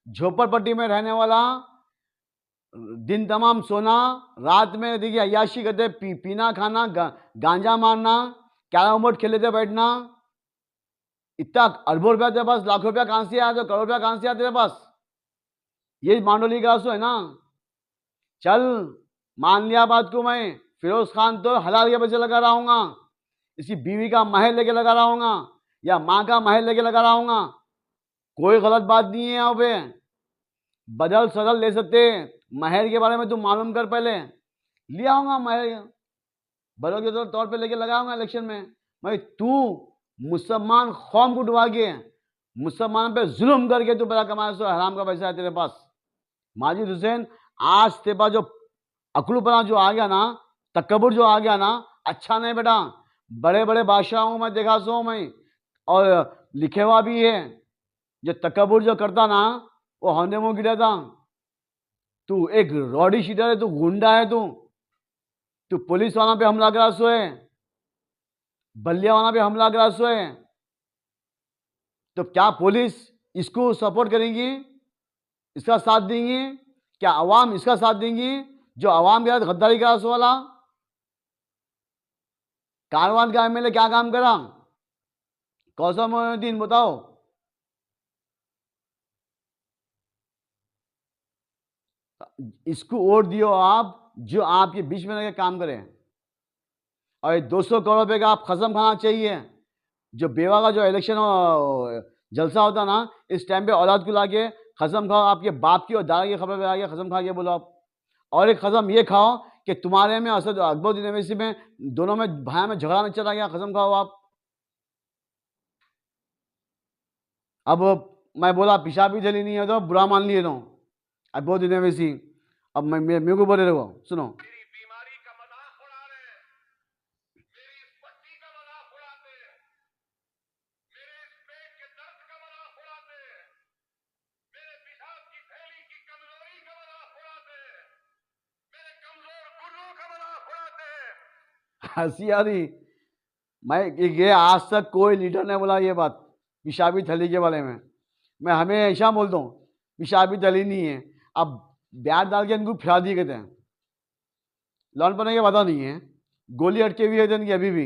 झोपड़पट्टी में रहने वाला, दिन तमाम सोना, रात में देखिए अय्याशी करते, पीना खाना, गांजा मारना, कैरम बोर्ड खेले थे, बैठना। इतना अरबों रुपया तेरे पास, लाखों रुपया कहां से आया? तो करोड़ रुपया कहां से आया तेरे पास? ये मांडोली का आंसू है ना? चल, मान लिया बात को मैं, फिरोज खान तो हलाल के पैसे लगा रहा हूंगा, इसकी बीवी का महल लेके लगा रहा हूंगा, या माँ का महल लेके लगा रहा हूंगा। कोई गलत बात नहीं है यहाँ पे। बदल सदल ले सकते। महल के बारे में तू मालूम कर पहले, ले आऊंगा महल, बड़ों के तौर पे लेके लगाऊंगा इलेक्शन में। भाई तू मुसलमान कौम को डुबा के, मुसलमान पे जुल्म करके तू पैसा कमाया, सो हराम का पैसा है तेरे पास। माजिद हुसैन, आज तेरे पास जो अकलूपना जो आ गया ना, तकब्बुर जो आ गया ना, अच्छा नहीं बेटा। बड़े बड़े बादशाहों में देखा सो मैं, और लिखे हुआ भी है, जो तकब्बुर जो करता ना, वो होने मुंह गिरा था। तू एक रॉडी शीटर है, तू गुंडा है, तू पुलिस वाला पे हमला करा सो है, बल्लिया वाला पे हमला करा सो है। तो क्या पुलिस इसको सपोर्ट करेगी, इसका साथ देंगी? क्या अवाम इसका साथ देंगी जो अवाम के साथ गद्दारी करा सो वाला? कारवान का एमएलए क्या काम करा? कौसम मोइनुद्दीन, बताओ। इसको वोट दियो आप, जो आपके बीच में रह काम करें। और 200 करोड़ रुपए का आप कसम खाना चाहिए। जो बेवा का जो इलेक्शन जलसा होता ना, इस टाइम पे औलाद को लाके कसम खाओ, आपके बाप की और दादा की खबर पे आके कसम खा के बोलो आप। और एक कसम ये खाओ कि तुम्हारे में असद अकबरुद्दीन ओवैसी में, दोनों में भाई में झगड़ा नहीं चला गया, कसम खाओ आप। अब मैं बोला पेशाब भी जली नहीं है तो बुरा मान लिए लो अकबरुद्दीन ओवैसी। अब मैं मेरे को बोले रहो, सुनो। बीमारी का मजाक उड़ा रहे हैं, मेरी इस पट्टी का मजाक उड़ाते हैं, मेरे इस पेट के दर्द का मजाक उड़ाते हैं, मेरे पेशाब की थैली की कमजोरी का मजाक उड़ाते हैं, मेरे कमजोर गुर्दों का मजाक उड़ाते हैं। हंसी आ रही। मैं ये आज तक कोई लीडर ने बोला ये बात पेशाबी थैली के बारे में। मैं हमेशा बोलता हूँ पेशाबी थैली नहीं है। अब ब्याज डाल के इनको फिरा दिए कहते हैं, लौन पड़ने के पता नहीं है, गोली अटके हुई है इनकी अभी भी,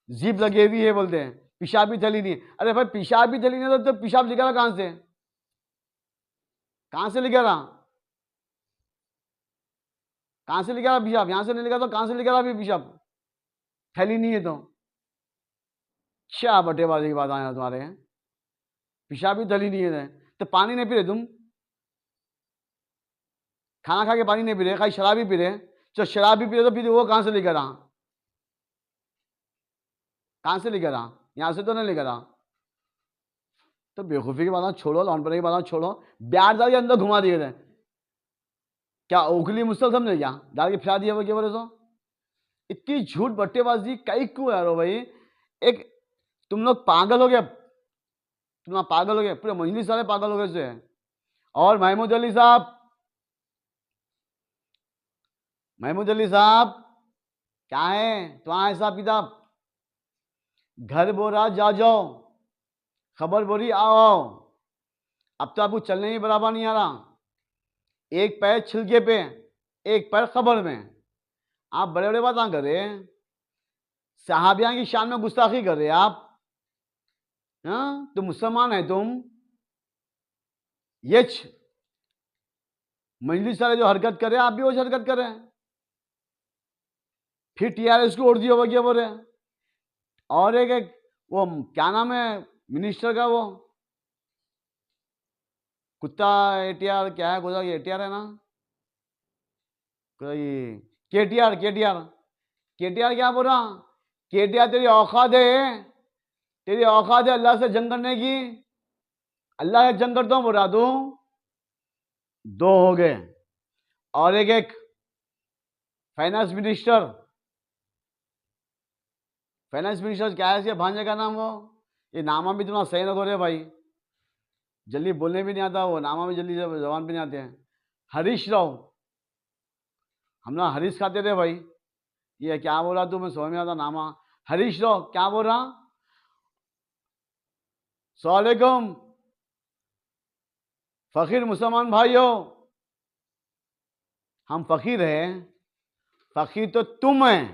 जीप लगे हुई है, बोलते हैं पेशाबी थैली नहीं है। अरे भाई पेशाबी थैली नहीं तो पेशाब निकाला कहां से? कहां से निकाला? कहां से निकाला पेशाब? यहां से नहीं निकाला तो कहां से निकाला अभी पेशाब? थैली नहीं है तो क्या बटेबाजी की बात आया तुम्हारे हैं? पेशाबी थैली नहीं है तो पानी नहीं पी रहे तुम? खाना खा के पानी नहीं पी रहे, खाली शराब ही पी रहे। तो शराब भी पी रहे तो फिर वो कहां से लेकर आ? कहां से लेकर आ? यहां से तो नहीं लेकर आ। तो बेवकूफी की बात छोड़ो, लौनपने की बात छोड़ो, ब्याज डाल के अंदर घुमा दिए थे। क्या ओखली मुश्किल समझे क्या? डाल के फिरा दिया वो, क्या बोले तो? इतनी झूठ बट्टेबाजी कई क्यों यार भाई? एक तुम लोग पागल हो गए, तुम लोग पागल हो गए, पूरे मजलिस सारे पागल हो गए से। और महमूद अली साहब, महमूद अली साहब क्या है तुम्हारा हिसाब किताब? घर बोरा जा जाओ, खबर बोरी आओ। अब तो आपको चलने ही बराबर नहीं आ रहा, एक पैर छिलके पे, एक पैर खबर में। आप बड़े बड़े बात कर रहे हैं, सहाबिया की शान में गुस्ताखी कर रहे हैं आप। हाँ, तुम मुसलमान है तुम। ये मजलिस वाले जो हरकत कर रहे हैं, आप भी वो हरकत कर रहे हैं। फिर टीआरएस को वोट दिया हुआ क्या बोल रहे हैं? और एक वो क्या नाम है मिनिस्टर का, वो कुत्ता एटीआर, क्या है कुत्ता? एटीआर है ना कोई? केटीआर, केटीआर, केटीआर क्या बोल रहा? केटीआर तेरी औकात है, तेरी औकात है अल्लाह से जंग करने की? अल्लाह से जंग करता हूं बोल रहा तू? दो हो गए। और एक फाइनेंस मिनिस्टर, फाइनेंस मिनिस्टर क्या है इसके भांजे का नाम? वो ये नामा भी तुम्हारा सही ना हो रहे भाई। जल्दी बोलने भी नहीं आता, वो नामा भी जल्दी जबान पे नहीं आते हैं। हरीश राव, हम ना हरीश खाते थे भाई। ये क्या बोल रहा तू, मैं समझ में आता नामा। हरीश राव क्या बोल रहा? सलाम फकीर मुसलमान भाइयों, हम फकीर हैं। फकीर तो तुम हैं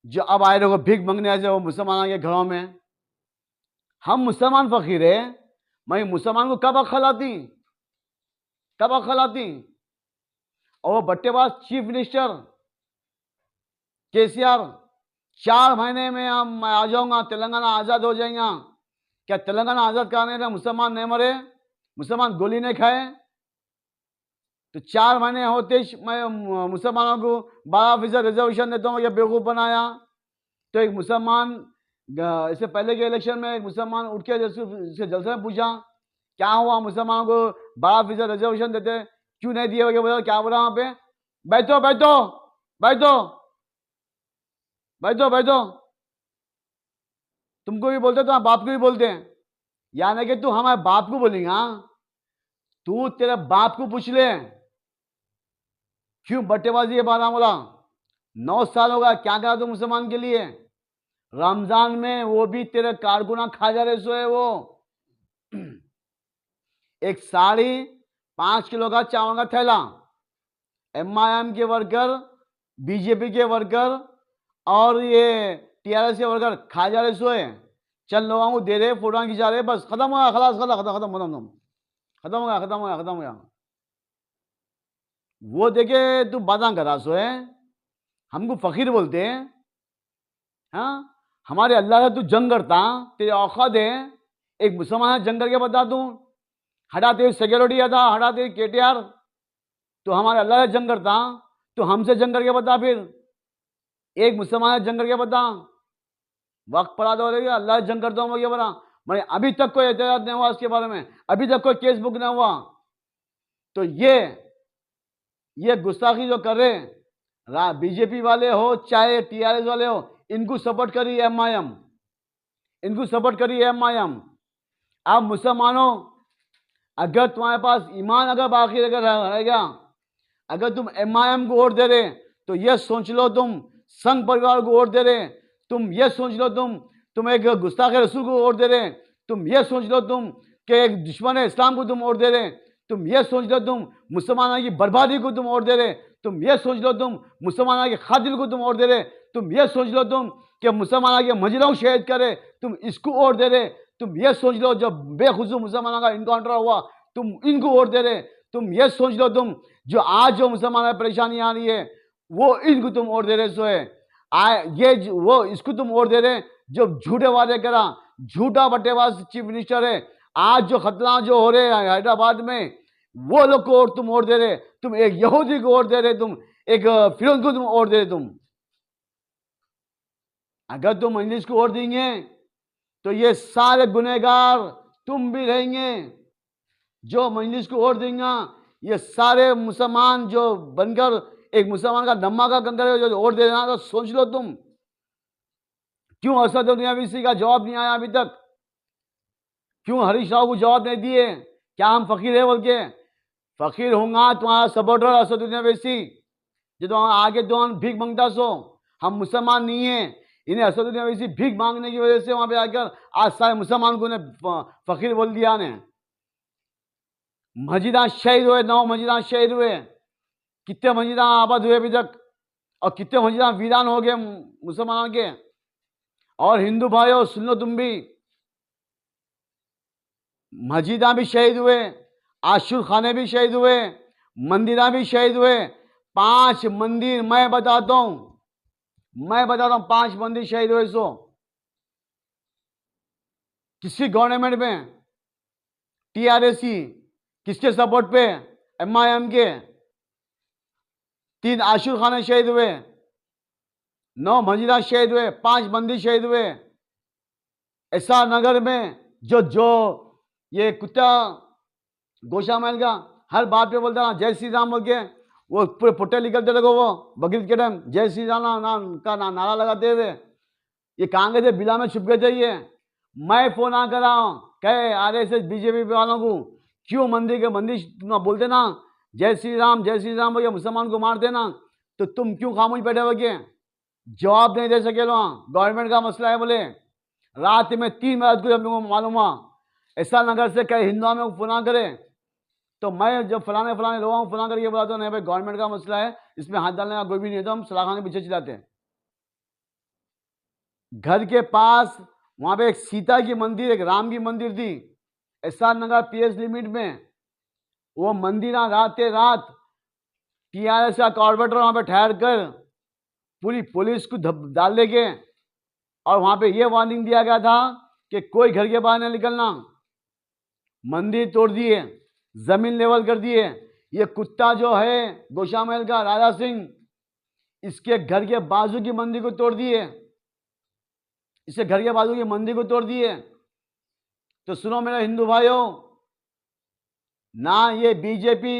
जो अब आए रहो भीख मांगने आए वो मुसलमानों के घरों में। हम मुसलमान फकीर है, मैं मुसलमान को कब अक्ल आती, कब अक्ल आती? और वो बट्टेबाज चीफ मिनिस्टर केसीआर 4 महीने में हम मैं आ जाऊंगा, तेलंगाना आजाद हो जाएगा। क्या तेलंगाना आजाद कराने में मुसलमान नहीं मरे, मुसलमान गोली नहीं खाए? तो 4 महीने होते ही मैं मुसलमानों को 12% रिजर्वेशन देता हूँ, ये बेवकूफ़ बनाया। तो एक मुसलमान इससे पहले के इलेक्शन में एक मुसलमान उठ के इसके जलसे में पूछा क्या हुआ, मुसलमानों को 12% रिजर्वेशन देते क्यों नहीं दिए? बोला क्या बोला वहां पे, बैठो बैठो बैठो बैठो बैठो। तुमको भी बोलते तो बाप को भी बोलते हैं, यानी कि तू हमारे बाप को बोलेगा। तू तेरे बाप को पूछ ले क्यों बट्टेबाजी है बारामूला। 9 साल होगा, क्या करा तू मुसलमान के लिए? रमजान में वो भी तेरे कारकुना खा जा रहे सो है वो। एक 5.5 किलो का चावल का थैला MIM के वर्कर, बीजेपी के वर्कर और ये TRS के वर्कर खा जा रहे सो है। चल लोगों को दे रहे, फोटो खिंचा रहे, बस खत्म हो गया, खलास खत्म खत्म खत्म खत्म खत्म हो गया, खत्म हो गया, खत्म हो गया। वो देखे तू बातें करा सो है, हमको फकीर बोलते हैं। हाँ, हमारे अल्लाह से तू जंग करता, तेरी औकात है। एक मुसलमान जंग करके बता दूं, हटा तेरी सिक्योरिटी आता, हटा तेरी KTR, तो हमारे अल्लाह से जंग करता, तो हमसे जंग करके बता। फिर एक मुसलमान जंग करके बता, वक्त पड़ा तो अल्लाह जंग करता हूँ ये बता। मैंने अभी तक कोई एतराज नहीं हुआ इसके बारे में, अभी तक कोई केस बुक नहीं हुआ। तो ये गुस्ताखी जो कर रहे बीजेपी वाले हो चाहे TRS वाले हो, इनको सपोर्ट करी MIM, इनको सपोर्ट करी MIM। आप मुसलमानों, अगर तुम्हारे पास ईमान अगर बाकी अगर रहेगा, अगर तुम MIM को वोट दे रहे तो ये सोच लो तुम संघ परिवार को वोट दे रहे, तुम ये सोच लो तुम एक गुस्ताख रसूल को वोट दे रहे, तुम ये सोच लो तुम कि एक दुश्मन इस्लाम को तुम वोट दे रहे, तुम ये सोच लो तुम मुसलमानों की बर्बादी को तुम वोट दे रहे, तुम ये सोच लो तुम मुसलमानों के खातिल को तुम वोट दे रहे, तुम ये सोच लो तुम कि मुसलमानों के मजरों को शहीद करे, तुम इसको वोट दे रहे, तुम ये सोच लो जब बेखुशू मुसलमानों का इनकाउंटर हुआ तुम इनको वोट दे रहे, तुम ये सोच लो तुम जो आज जो मुसलमानों में परेशानी आ रही है वो इनको तुम वोट दे रहे सो है। वो इसको तुम वोट दे रहे जो झूठे वादे करा, झूठा बट्टेबाज चीफ मिनिस्टर है। आज जो खतरा जो हो रहे हैं हैदराबाद में, वो लोग को तुम वोट दे रहे, तुम एक यहूदी को वोट दे रहे, तुम एक फिरौन को तुम वोट दे रहे। तुम अगर तुम इंग्लिश को वोट देंगे तो ये सारे गुनहगार तुम भी रहेंगे। जो मजलिस को वोट देंगे ये सारे मुसलमान जो बनकर एक मुसलमान का नम्मा का कंकर जो वोट दे देना, तो सोच लो तुम क्यों असदुद्दीन ओवैसी का जवाब नहीं आया अभी तक, क्यों हरीश राव को जवाब नहीं दिए? क्या हम फकीर है बोल के? फकीर होगा तुम्हारा सपोर्टर असदुद्दीन ओवैसी जो तो आगे तो हम भीख मांगता सो। हम मुसलमान नहीं है, इन्हें असदुद्दीन ओवैसी भीख मांगने की वजह से वहां पे आकर आज सारे मुसलमान को फकीर बोल दिया ने। मस्जिदां शहीद हुए, 9 मस्जिदां शहीद हुए, कितने मस्जिदां आबाद हुए अभी तक, और कितने मस्जिदां वीरान हो गए मुसलमानों के। और हिंदू भाइयों सुन लो तुम भी, मस्जिदां भी शहीद हुए, आशुर खाने भी शहीद हुए, मंदिरां भी शहीद हुए। 5 मंदिर मैं बताता हूं 5 मंदिर शहीद हुए। सो किसकी गवर्नमेंट में? TRS, किसके सपोर्ट पे? MIM के। 3 आशुर खाने शहीद हुए, 9 मस्जिदां शहीद हुए, 5 मंदिर शहीद हुए। SR नगर में जो ये कुत्ता गोशा महल का हर बात पे बोलता ना जय श्री राम बोल के, वो पूरे पुट्टे निकलते देखो, वो बकरीद के टाइम जय श्री राम का नारा लगाते हुए। ये कहाँ गए थे? बिला में छुप गए थे ये। मैं फोन आ कर रहा हूँ, कहे आरएसएस बीजेपी वालों को, क्यों मंदिर के मंदिर तुम बोलते ना जय श्री राम भैया मुसलमान को मारते ना, तो तुम क्यों खामोश बैठे हो? क्या जवाब नहीं दे सके? लो गवर्नमेंट का मसला है बोले। रात में 3 बजे को हम लोगों को मालूम हुआ ऐसा नगर से कई हिंदुओं में फुना करे, तो मैं जब फलाने लोगों को फुना करके बोला तो नहीं भाई गवर्नमेंट का मसला है, इसमें हाथ डालने का कोई भी नहीं, तो हम सलाखा के पीछे चिल्लाते हैं। घर के पास वहां पे एक सीता की मंदिर, एक राम की मंदिर थी एसआर नगर पीएस लिमिट में। वो मंदिर रात टीआरएस का कॉर्पोरेटर वहां पे ठहर कर पूरी पुलिस को डाल देंगे, और वहां पे ये वार्निंग दिया गया था कि कोई घर के बाहर नहीं निकलना। मंदिर तोड़ दिए, जमीन लेवल कर दिए। ये कुत्ता जो है गोशामहल का राजा सिंह, इसके घर के बाजू की मंदिर को तोड़ दिए, इसके घर के बाजू की मंदिर को तोड़ दिए। तो सुनो मेरे हिंदू भाइयों, ना ये बीजेपी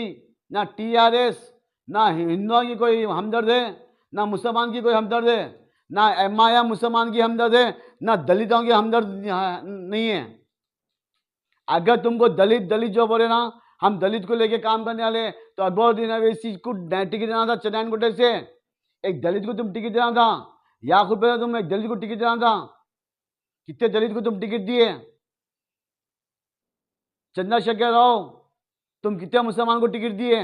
ना टीआरएस ना हिंदुओं की कोई हमदर्द है, ना मुसलमान की कोई हमदर्द है, ना एमआईएम मुसलमान की हमदर्द है, ना दलितों की हमदर्द नहीं है। अगर तुमको दलित जो बोले ना हम दलित को लेके काम करने वाले, तो अकबरुद्दीन अवैसी को टिकट देना था चंदन कोटे से, एक दलित को तुम टिकट देना था। याकूब पे तुम एक दलित को टिकट देना था, कितने दलित को तुम टिकट दिए? चंद्रशेखर राव तुम कितने मुसलमान को टिकट दिए?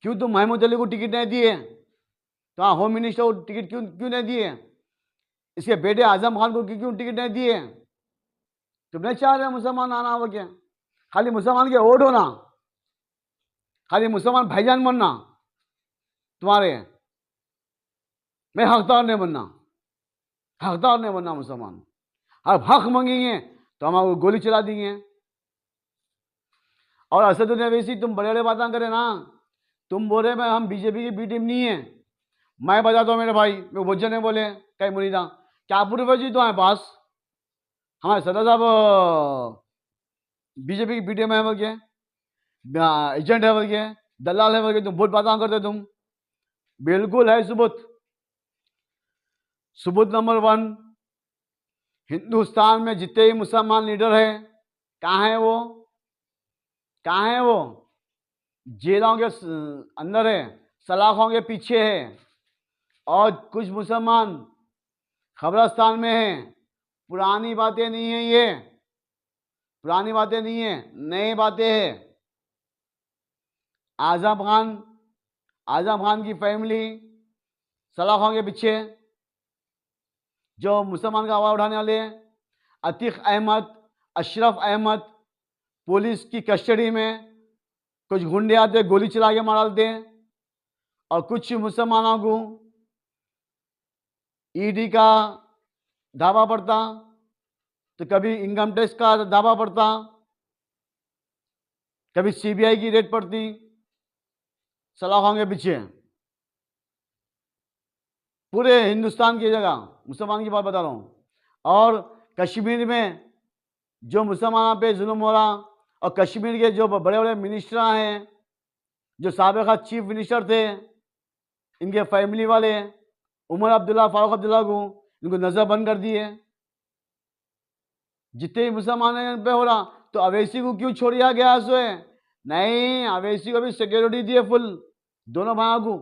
क्यों तुम महमूद अली को टिकट नहीं दिए? तो हाँ होम मिनिस्टर को टिकट क्यों नहीं दिए? इसके बेटे आजम खान को क्यों टिकट नहीं दिए? तुम नहीं चाह रहे मुसलमान आना हो क्या? खाली मुसलमान के वोट होना, खाली मुसलमान भाईजान बनना तुम्हारे। मैं हकदार नहीं बनना मुसलमान। अब हक मांगेंगे तो हम आपको गोली चला देंगे। और असदुद्दीन अवैसी तुम बड़े बड़े बातें करे ना, तुम बोले मैं हम बीजेपी की बी टीम नहीं है। मैं बताता हूँ मेरे भाई, मैं भोजन ने बोले कई मुरीदा क्या पूर्व जी तो हमारे पास हमारे सदा साहब बीजेपी की बी टीम है बोल के, एजेंट है बोल के, दलाल है बोल के तुम बहुत बातें करते तुम। बिल्कुल है सबूत नंबर 1, हिंदुस्तान में जितने ही मुसलमान लीडर हैं कहाँ है वो? जेलों के अंदर है, सलाखों के पीछे है, और कुछ मुसलमान खबरस्तान में है। पुरानी बातें नहीं है ये, पुरानी बातें नहीं है, नई बातें है। आजम खान की फैमिली सलाखों के पीछे, जो मुसलमान का आवाज उठाने वाले हैं। अतीक अहमद, अशरफ अहमद पुलिस की कस्टडी में, कुछ गुंडे आते गोली चला के मार डालते हैं, और कुछ मुसलमानों को ईडी का धावा पड़ता, तो कभी इनकम टैक्स का धावा पड़ता, कभी सीबीआई की रेड पड़ती। सलाखों के पीछे पूरे हिंदुस्तान की जगह मुसलमान की बात बता रहा हूँ। और कश्मीर में जो मुसलमानों पे जुल्म हो रहा, और कश्मीर के जो बड़े बड़े मिनिस्टर हैं, जो साबिक़ा चीफ मिनिस्टर थे, इनके फैमिली वाले उमर अब्दुल्ला, फारूक अब्दुल्ला को इनको नजर बंद कर दिए। जितने ही मुसलमान पे हो रहा, तो अवैसी को क्यों छोड़ दिया गया? नहीं, अवैसी को भी सिक्योरिटी दिए फुल, दोनों भाइयों को,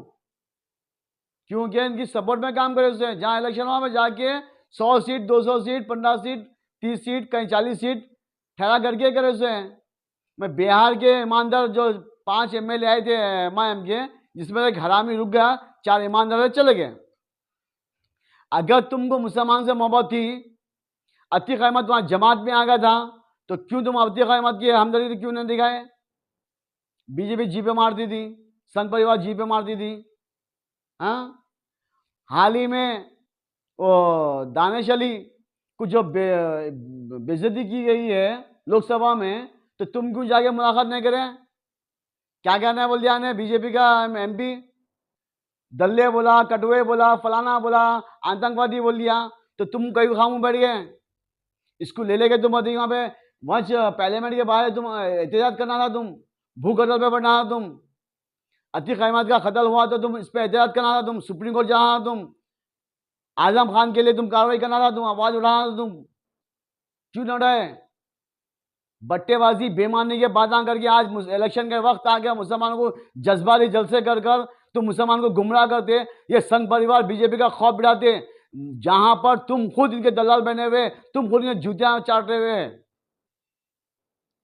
क्योंकि इनकी सपोर्ट में काम करे। जहाँ इलेक्शन हुआ में जाके 100 सीट, 200 सीट, 15 सीट, 30 सीट, कहीं 40 सीट ठहरा करके करे। मैं बिहार के ईमानदार जो 5 एमएलए आए थे एमआईएम के, जिसमें एक हरामी रुक गया, 4 ईमानदार चले गए। अगर तुमको मुसलमान से मोहब्बत थी, अतीक अहमद वहां जमात में आ गया था, तो क्यों तुम अतीक अहमद की हमदर्दी क्यों नहीं दिखाए? बीजेपी जी पे मारती थी, संघ परिवार जी पे मारती थी। हाँ, हाल ही में वो दानिश अली को जो बेइज्जती की गई है लोकसभा में, तो तुम क्यों जाके मुलाकात नहीं करें? क्या कहना है बोल दिया ने बीजेपी का एमपी? दल्ले बोला, कटुए बोला, फलाना बोला, आतंकवादी बोल दिया, तो तुम कहीं खामोश बैठ गए। इसको ले लेके तुम वहां पे वंश पार्लियामेंट के बाहर तुम एहतजाज करना था, तुम भूख हड़ताल पे बैठना था, तुम अतीक अहमद का कत्ल हुआ तो तुम इस पर एहतजाज करना था, तुम सुप्रीम कोर्ट जाना था, तुम आजम खान के लिए तुम कार्रवाई करना था, तुम आवाज उठाना था तुम। क्यों लड़ रहे? बट्टेबाजी बेमानी के बातें करके आज इलेक्शन के वक्त आ गया, मुसलमानों को जज्बाती जलसे कर कर तुम मुसलमान को गुमराह करते। ये संघ परिवार बीजेपी का खौफ बिठाते, जहां पर तुम खुद इनके दलाल बने हुए, तुम खुद इन्हें जूतियां चाटते हुए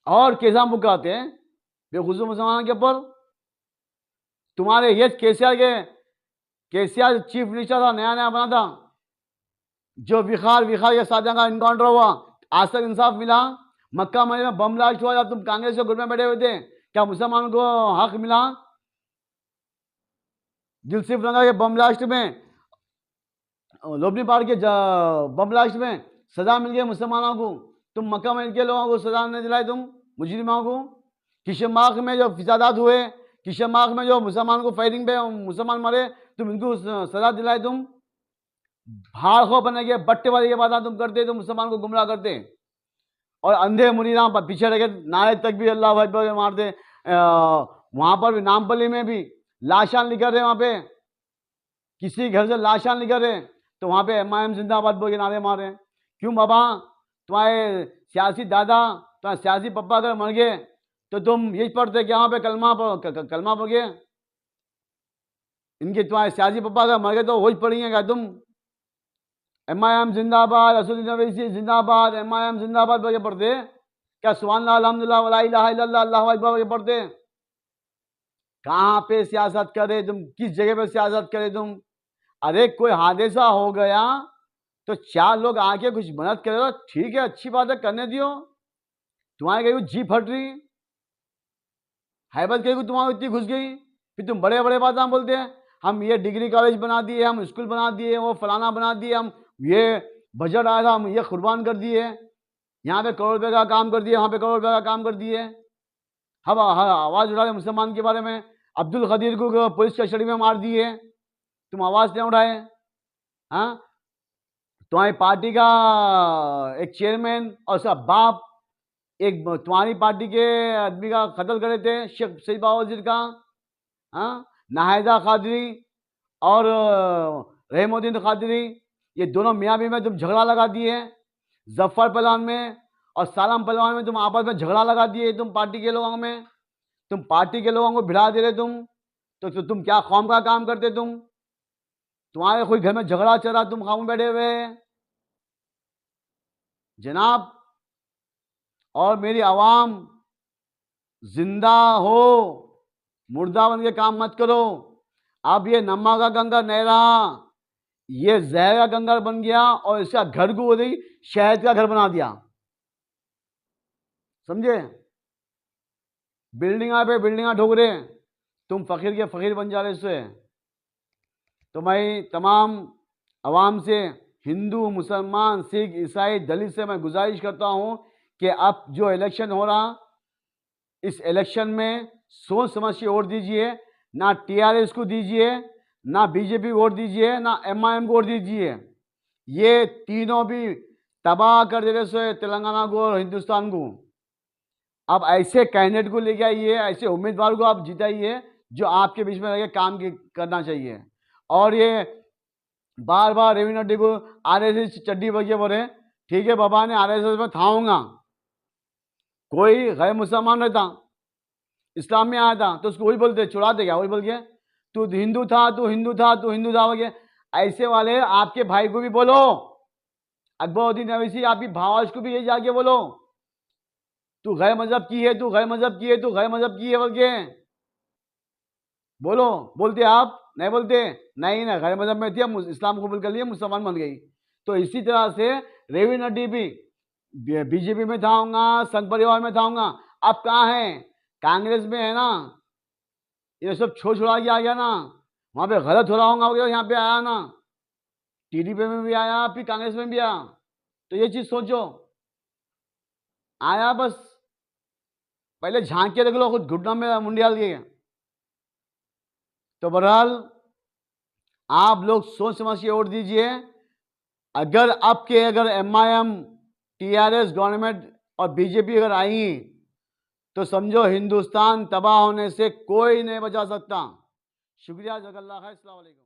और कैसा मुकाते हैं बेखुसूस मुसलमानों के ऊपर। तुम्हारे ये केसीआर चीफ मिनिस्टर था, नया नया बना था, जो विखार के साथ का इनकाउंटर हुआ, आज तक इंसाफ मिला? मक्का मदीना में बम ब्लास्ट हुआ जब तुम कांग्रेस के ग्रुप में बैठे हुए थे, क्या मुसलमानों को हक मिला? दिलसिफ नगर के बम ब्लास्ट में, लोबनी पार के बम ब्लास्ट में सजा मिल गई मुसलमानों को, तुम मक्का मदीना के लोगों को सजा नहीं दिलाई, तुम मुजरिमों को। किशनबाग में जो फिसादात हुए, किशनबाग में जो मुसलमान को फायरिंग पे मुसलमान मरे, तुम इनको सजा दिलाए। तुम भाड़खो बने के बट्टेबाजी की बात तुम करते, तुम मुसलमान को गुमराह करते और अंधे मुनीराम पर पीछे रह नारे तक भी अल्लाह अकबर मारते। वहां पर भी नामपल्ली में भी लाशान निकल रहे, वहां पे किसी घर से लाशान निकल रहे तो वहां पे एमआईएम जिंदाबाद बोल के नारे मार रहे हैं। क्यों बाबा? तुम्हारे सियासी दादा, तुम्हारे सियासी पप्पा अगर मर गए तो तुम यही पढ़ते कि वहां पे कलमा पढ़ गए? इनके तुम्हारे सियासी पप्पा अगर मर गए तो वही पढ़िएगा तुम, एमआईएम जिंदाबाद, असदुद्दीन ओवैसी जिंदाबाद, एमआईएम जिंदाबाद बोल के पढ़ते? क्या सुभान अल्लाह, अल्हम्दुलिल्लाह, वला इलाहा इल्लल्लाह, अल्लाहु अकबर बोल के पढ़ते? कहाँ पे सियासत करे तुम? किस जगह पे सियासत करे तुम? अरे कोई हादसा हो गया तो चार लोग आके कुछ मदद करे तो ठीक है, अच्छी बात है, करने दियो। तुम्हारे कहीं जी फट रही, हैबत कहीं तुम्हारी इतनी घुस गई, फिर तुम बड़े बड़े बातें बोलते हैं, हम ये डिग्री कॉलेज बना दिए, हम स्कूल बना दिए, वो फलाना बना दिए, हम ये बजट आया था हम ये कुर्बान कर दिए, यहाँ पे करोड़ रुपए का काम कर दिए, वहाँ पे करोड़ रुपए का काम कर दिए। हम आवाज़ उठा रहे मुसलमान के बारे में, अब्दुल कदीर को पुलिस कस्टडी में मार दिए, तुम आवाज़ नहीं उठाए। हाँ, तुम्हारी पार्टी का एक चेयरमैन और उसका बाप एक तुम्हारी पार्टी के आदमी का कत्ल करे थे, शेख सईद बावजीर का। हाँ, नाहिदा कादरी और रहमुद्दीन कादरी, ये दोनों मियाँ बीवी में तुम झगड़ा लगा दिए। जफर पहलवान में और सालम पहलवान में तुम आपस में झगड़ा लगा दिए, तुम पार्टी के लोगों में, तुम पार्टी के लोगों को भिड़ा दे रहे तुम। तो तुम क्या कौम का काम करते तुम? तुम्हारे कोई घर में झगड़ा चला, तुम खामोश बैठे हुए जनाब। और मेरी आवाम, जिंदा हो, मुर्दा बन के काम मत करो। अब ये नम्मा का गंगा नहीं रहा, ये जहर का गंगा बन गया और इसका घर को नहीं शहद का घर बना दिया, समझे? बिल्डिंगा पे बिल्डिंगा ठोक रहे, तुम फकीर के फकीर बन जा रहे इससे। तो मैं तमाम आवाम से, हिंदू, मुसलमान, सिख, ईसाई, दलित से मैं गुजारिश करता हूं कि अब जो इलेक्शन हो रहा, इस इलेक्शन में सोच समझ के वोट दीजिए, ना टीआरएस को दीजिए, ना बीजेपी वोट दीजिए, ना एमआईएम को वोट दीजिए। ये तीनों भी तबाह कर दे रहे तेलंगाना को और हिंदुस्तान को। अब ऐसे कैंडिडेट को लेके आइए, ऐसे उम्मीदवार को आप जिताइए जो आपके बीच में रह के काम करना चाहिए। और ये बार बार रेवी नड्डी को आरएसएस चड्डी बगे बोले, ठीक है बाबा ने आरएसएस में थाऊंगा, कोई गैर मुसलमान रहता, इस्लाम में आया था तो उसको वही बोलते, छुड़ाते क्या? वही बोल के तू हिंदू था, तू हिंदू था, तू हिंदू था बोल। ऐसे वाले आपके भाई को भी बोलो, अकबरुद्दीन ओवैसी आपकी भावाज को भी ये जाके बोलो, तू गैर मजहब की है, तू गैर मजहब की है, तू गैर मजहब की है बोल के बोलो। बोलते आप? नहीं बोलते। नहीं ना, गैर मजहब में थी, हम इस्लाम कबूल कर लिए, मुसलमान बन गई। तो इसी तरह से रेवी नड्डी भी बीजेपी में थाऊंगा, संघ परिवार में थाऊंगा। अब कहाँ है? कांग्रेस में है ना, ये सब छोड़ा के आ गया ना, वहां पे गलत हो रहा होगा, यहाँ पे आया ना, टीडीपी में भी आया, फिर कांग्रेस में भी आया। तो ये चीज सोचो, आया बस पहले झांक के देख लो, खुद घुटना में मुंडी डाल दिए। तो बहरहाल आप लोग सोच समझ के वोट दीजिए। अगर एमआईएम, टीआरएस गवर्नमेंट और बीजेपी अगर आई तो समझो हिंदुस्तान तबाह होने से कोई नहीं बचा सकता। शुक्रिया, जज़ाकल्लाह खैर, अस्सलाम वालेकुम।